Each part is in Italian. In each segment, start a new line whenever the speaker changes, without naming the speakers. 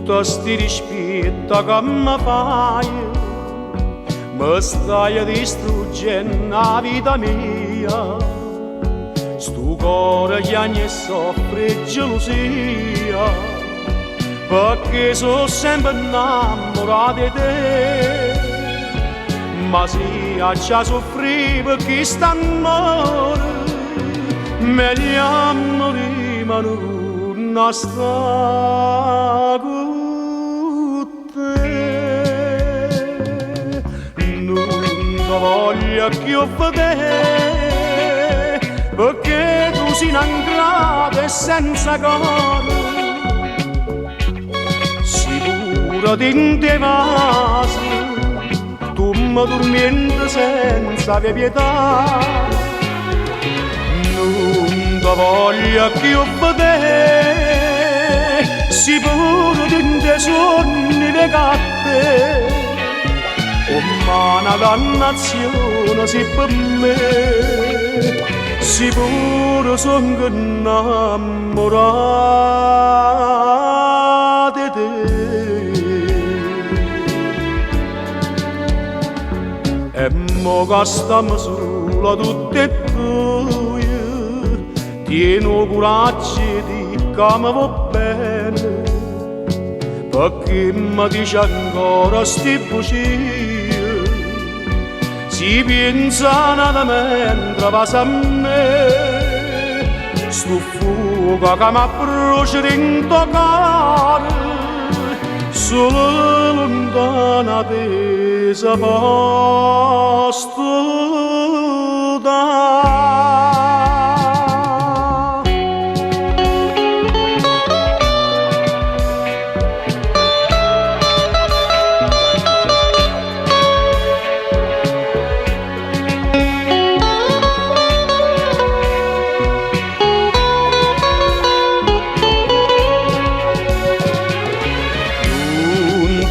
tutto sti rispetto che mi fai, mi stai distruggendo la vita mia. Sto cuore piagne e soffre gelosia, perché sono sempre innamorato di te. Ma se già soffri perché sta amore, meglio morire ma non sta con te. Non ti voglio più vedere, perché tu sei ingrata e senza cuore. Sicuro di te vasi, tu mi dormiendo senza avere pietà. Non ti voglio più vedere, sicuro di te sogni legate. Come una dannazione si per me, sicuro sono innamorato di te. E mo che stiamo solo tutte e due, tieni coraggio di che mi va bene, perché mi dice ancora sti bugie. Si pensano da mentre passa a me, sto fuoco che mi brucia dentro cuore, solo lontana tesa posto da.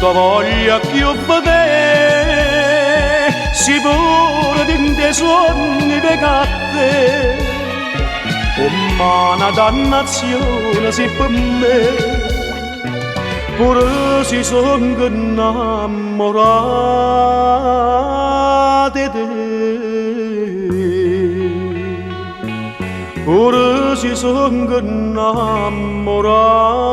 Non ti voglio più vedere, sicuro di te sogni legate. Come una dannazione si per me, pure si sono innamorato di te. Pure si sono innamorato